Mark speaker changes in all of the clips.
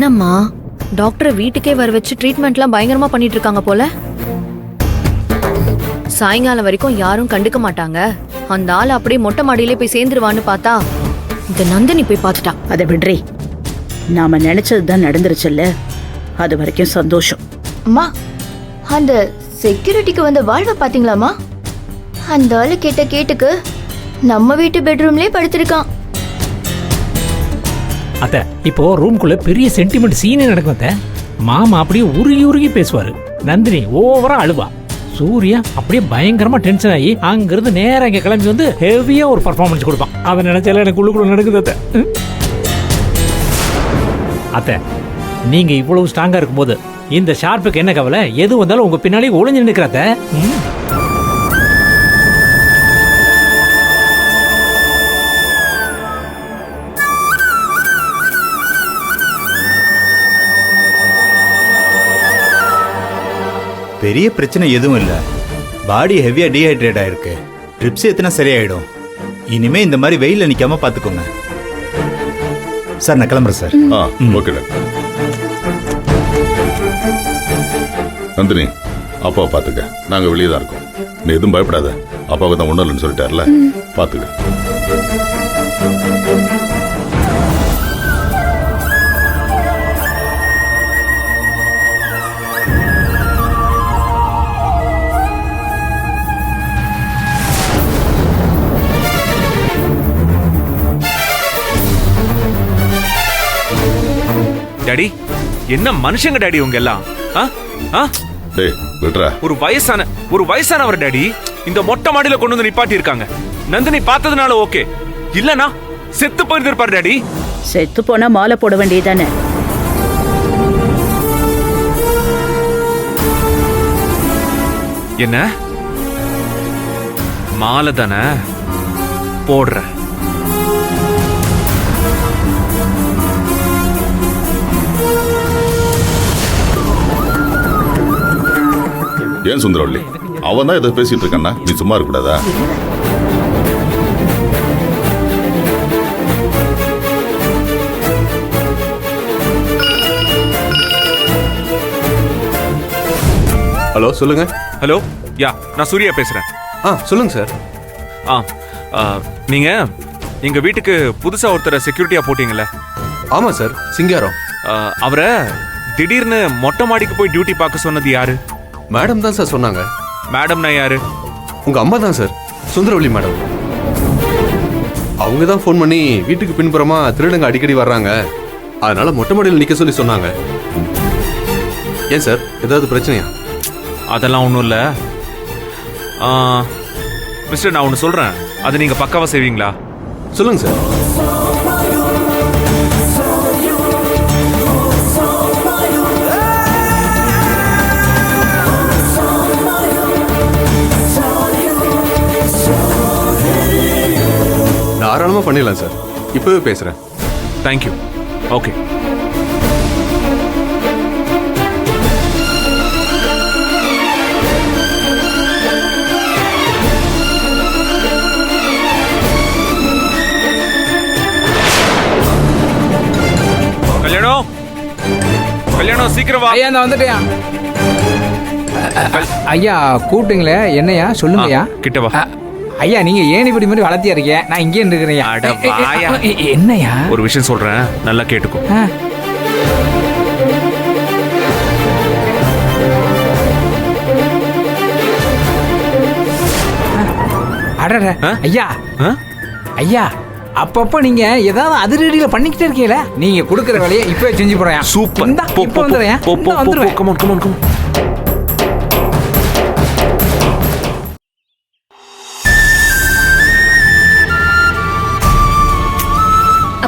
Speaker 1: என்னம்மா டாக்டரை வீட்டுக்கே வர வச்சு ட்ரீட்மெண்ட்லாம் பயங்கரமா பண்ணிட்டு இருக்காங்க போல. சாயங்காலம் வரைக்கும் யாரும் கண்டுக்க மாட்டாங்க. அந்த ஆள் அப்படியே மொட்டை மாடியிலே போய் சேர்ந்துருவான்னு பார்த்தா இந்த நந்தினி போய் பார்த்துட்டா.
Speaker 2: அதை விட்றி, நாம நினைச்சதுதான் நடந்துருச்சுல்ல, அது வரைக்கும் சந்தோஷம்.
Speaker 3: அம்மா, அந்த செக்யூரிட்டிக்கு வந்த வாழ்வை பாத்தீங்களாமா? அந்த ஆளு கேட்ட கேட்டுக்கு நம்ம வீட்டு பெட்ரூம்லயே படுத்திருக்கான்.
Speaker 4: அத்த இப்போ ரூம்குள்ள பெரிய சென்டிமெண்ட் சீனே நடக்கும். அத்த மாமா அப்படியே உருகி உருகி பேசுவாரு, நந்தினி ஓவரா அழுவா, சூர்யா அப்படியே பயங்கரமா டென்ஷன் ஆகி அங்கிருந்து நேரம் இங்க கிளம்பி வந்து ஹெவியா ஒரு பர்ஃபார்மன்ஸ் கொடுப்பான். அதை நினைச்சால எனக்கு உள்ளுக்குள்ள நடக்குது. அத்த அத்த நீங்க இவ்வளவு ஸ்ட்ராங்கா இருக்கும்போது இந்த ஷார்ப்புக்கு என்ன கவலை? எது வந்தாலும் உங்க பின்னாலே ஒளிஞ்சு நிற்கிறத.
Speaker 5: பெரிய பிரச்சனை எதுவும் இல்லை. பாடி ஹெவியா டீஹைட்ரேட் ஆயிருக்கு. ட்ரிப்ஸ் எத்தனை சரியாயிடும். இனிமே இந்த மாதிரி வெயில நிக்காம பாத்துக்கோங்க. சார் நான் கிளம்புறேன் சார்.
Speaker 6: Okay doctor. நந்தினி, அப்பா பாத்துக்க, நாங்க வெளியே தான் இருக்கோம். நீ எதுவும் பயப்படாத, அப்பாவுக்கு தான் ஒன்றும் இல்லைன்னு சொல்லிட்டார்ல, பாத்துக்க.
Speaker 7: டாடி, என்ன மனுஷங்க டாடி உங்க எல்லாம்?
Speaker 6: டேய் விட்றா.
Speaker 7: ஒரு வயசானவர் டாடி இந்த மொட்டை மாடியில கொண்டு வந்து நிப்பாட்டி இருக்காங்க. நந்தினி பார்த்ததுனால ஓகே, இல்லனா செத்து போயிருப்பாரு டாடி.
Speaker 2: செத்து போனா மாலை போட வேண்டியதானே?
Speaker 7: என்ன மாலை தானே போடுற?
Speaker 6: ஏன் சுந்தரவள்ளி, அவன் தான் இதை பேசிட்டு இருக்கான்னா நீ சும்மா இருக்கக்கூடாதா?
Speaker 8: ஹலோ, சொல்லுங்க.
Speaker 7: ஹலோ, யா நான் சூர்யா பேசுறேன்.
Speaker 8: சொல்லுங்க சார்.
Speaker 7: நீங்க எங்க வீட்டுக்கு புதுசா ஒருத்தரை செக்யூரிட்டியா போட்டீங்கல்ல?
Speaker 8: ஆமா சார், சிங்காரம்.
Speaker 7: அவரை திடீர்னு மொட்டை மாடிக்கு போய் டியூட்டி பார்க்க சொன்னது யாரு?
Speaker 8: மேடம் தான் சார் சொன்னாங்க.
Speaker 7: மேடம்னா யாரு?
Speaker 8: உங்க அம்மா தான் சார், சுந்தரவள்ளி மேடம். அவங்க தான் ஃபோன் பண்ணி வீட்டுக்கு பின்புறமா திருடங்க அடிக்கடி வர்றாங்க, அதனால மொட்டை மாடியில் நிக்க சொல்லி சொன்னாங்க. ஏன் சார், ஏதாவது பிரச்சனையா?
Speaker 7: அதெல்லாம் ஒன்றும் இல்லை மிஸ்டர். நான் ஒன்று சொல்றேன், அதை நீங்க பக்காவா செய்வீங்களா?
Speaker 8: சொல்லுங்க சார். தாராளமா பண்ணிடலாம் சார், இப்பவே பேசுறேன்.
Speaker 7: தேங்க்யூ. ஓகே. கல்யாணம் சீக்கிரம் வா.
Speaker 9: ஐயா நான் வந்துட்டேயா. ஐயா கூப்பிட்டுங்களே, என்னையா சொல்லுங்கய்யா.
Speaker 7: கிட்ட வா.
Speaker 9: ஐயா நீங்க ஏணிப்படி மாதிரி வளர்த்தியா இருக்கீங்க, நான் இங்கே இருக்கிறேன். என்னையா
Speaker 7: ஒரு விஷயம் சொல்றேன், நல்லா கேட்டுக்கோ.
Speaker 9: அடட ஐயா, ஐயா அப்பப்போ நீங்க ஏதாவது அதிரடியில பண்ணிக்கிட்டே இருக்கீங்கள, நீங்க கொடுக்குற வேலையை இப்பவே செஞ்சு போறேன்.
Speaker 7: சூப்பர்.
Speaker 9: இப்போ வந்துடுறேன்.
Speaker 7: Come on come on come.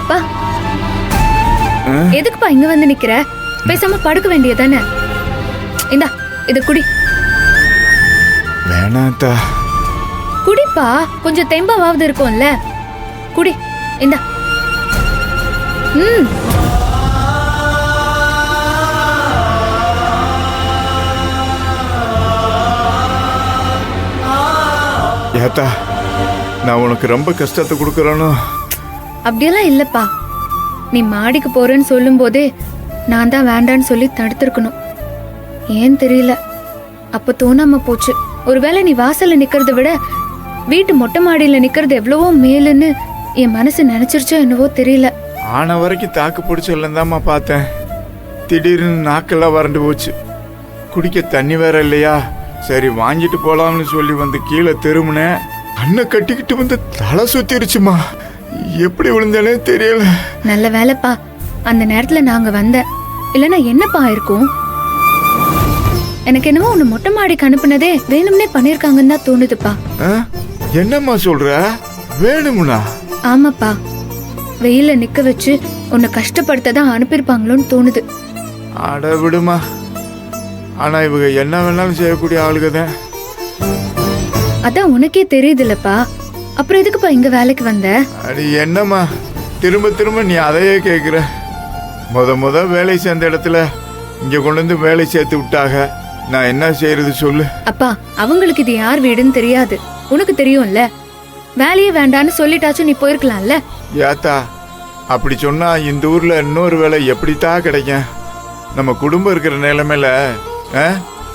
Speaker 3: அப்பா, எதுக்குப்பா இங்க வந்து நிக்கிற? பேசாம படுக்க வேண்டியதானே? இந்தா இத குடி.
Speaker 5: வேணாத்தா.
Speaker 3: குடிப்பா, கொஞ்சம் தெம்பாவது இருக்கும்ல. குடி, இந்தா.
Speaker 10: ஏத்தா, நான் உனக்கு ரொம்ப கஷ்டத்தை கொடுக்கறேனோ?
Speaker 3: அப்படியெல்லாம் இல்லப்பா. நீ மாடிக்கு போறேன்னு சொல்லும் போதே
Speaker 11: நான் தான் வேண்டான்னு சொல்லி தடுத்திருக்கணும். ஏன் தெரியல, அப்ப தோணாம போச்சு. ஒருவேளை நீ வாசல்ல நிக்கிறத விட வீட்டு மொட்டை மாடியில நிக்கிறது எவ்வளவோ மேலுன்னு என் மனசு நினைச்சிருச்சோ என்னவோ தெரியல.
Speaker 10: ஆன வரைக்கும் தாக்கு பிடிச்சல்லந்தாம்மா பார்த்தேன். திடீர்னு நாக்கெல்லாம் வறண்டு போச்சு. குடிக்க தண்ணி வேற இல்லையா, சரி வாங்கிட்டு போலாம்னு சொல்லி வந்து கீழே திரும்பினேன். அண்ணன் கட்டிக்கிட்டு வந்து தலை சுத்திருச்சுமா. எப்படி விழுந்தானே தெரியல.
Speaker 11: நல்ல வேலைப்பா, அந்த நேரத்துல நாங்க வந்தேன். இல்லைன்னா என்னப்பா இருக்கும்? எனக்கு என்னவோ உன்னை மொட்டை மாடிக்கு அனுப்புனதே வேணும்னே பண்ணிருக்காங்கன்னு தான் தோணுதுப்பா.
Speaker 10: என்னம்மா சொல்ற? வேணும்னா?
Speaker 11: ஆமாப்பா, வெயில நிக்க வச்சு உன்னை கஷ்டப்படுத்த தான் அனுப்பியிருப்பாங்களோன்னு தோணுது.
Speaker 10: அட விடுமா, ஆனா இவங்க என்ன வேணாலும் செய்யக்கூடிய ஆளுக தான்.
Speaker 11: அதான் உனக்கே தெரியுதுல்லப்பா, அப்புறம் எதுக்குப்பா இங்க வேலைக்கு வந்த?
Speaker 10: அடி என்னம்மா திரும்ப திரும்ப நீ அதையே கேக்குற? முத வேலை சேர்ந்த இடத்துல இங்க கொண்டு வந்து வேலை சேர்த்து விட்டாக. நான் என்ன செய்யறது சொல்லு?
Speaker 11: அப்பா, அவங்களுக்கு இது யார் வீடுன்னு தெரியாது, உனக்கு தெரியும்ல. வேலையே வேண்டான்னு சொல்லிட்டாச்சும் நீ போயிருக்கலாம்ல.
Speaker 10: ஏத்தா, அப்படி சொன்னா இந்த ஊர்ல இன்னொரு வேலை எப்படித்தான் கிடைக்கும்? நம்ம குடும்பம் இருக்கிற நிலைமையில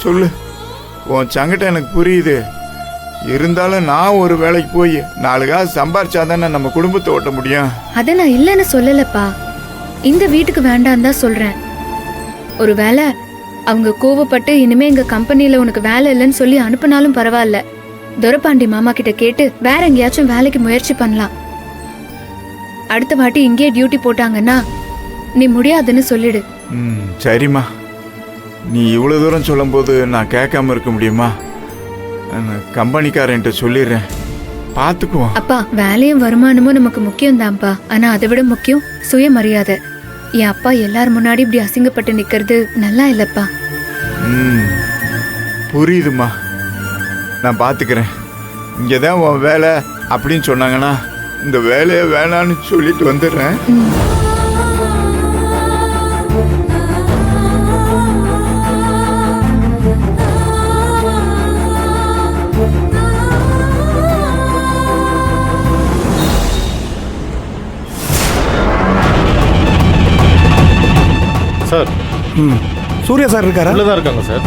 Speaker 10: சொல்லு. உன் சங்கடம் எனக்கு புரியுது. இருந்தாலும் நான் ஒரு வேலைக்கு போய் 4 காசு சம்பாரிச்சாதானே நம்ம குடும்பத்தை ஓட்ட முடியும்.
Speaker 11: அத நான் இல்லைன்னு சொல்லலப்பா, இந்த வீட்டுக்கு வேண்டான்னு தான் சொல்றேன். ஒரு வேலை அவங்க கோவப்பட்டு இனிமே எங்க கம்பெனில உனக்கு வேலை இல்லைன்னு சொல்லி அனுப்புனாலும் பரவாயில்ல, துரபாண்டி மாமா கிட்ட கேட்டு வேற எங்கேயாச்சும் வேலைக்கு முயற்சி பண்ணலாம். அடுத்த வாட்டி இங்கே டியூட்டி போட்டாங்கன்னா நீ முடியாதுன்னு சொல்லிடு.
Speaker 10: சரிம்மா, நீ இவ்வளவு தூரம் சொல்லும் போது நான் கேட்காம இருக்க முடியுமா? கம்பெனிக்காரன்ட்ட சொல்லிடுறேன், பாத்துக்குவோம்.
Speaker 11: அப்பா, வேலையும் வருமானமும் நமக்கு முக்கியம் தான்ப்பா. ஆனா அதை விட முக்கியம் சுயமரியாதை. என் அப்பா எல்லார் முன்னாடி இப்படி அசிங்கப்பட்டு நிக்கிறது நல்லா இல்லப்பா.
Speaker 10: புரியுதுமா, நான் பாத்துக்கிறேன். இங்கதான் உன் வேலை அப்படின்னு சொன்னாங்கன்னா இந்த வேலையை வேணான்னு சொல்லிட்டு வந்துடுறேன்.
Speaker 12: சார்,
Speaker 13: சூர்யா சார் இருக்காரா?
Speaker 12: உள்ளதான் இருக்காங்க சார்.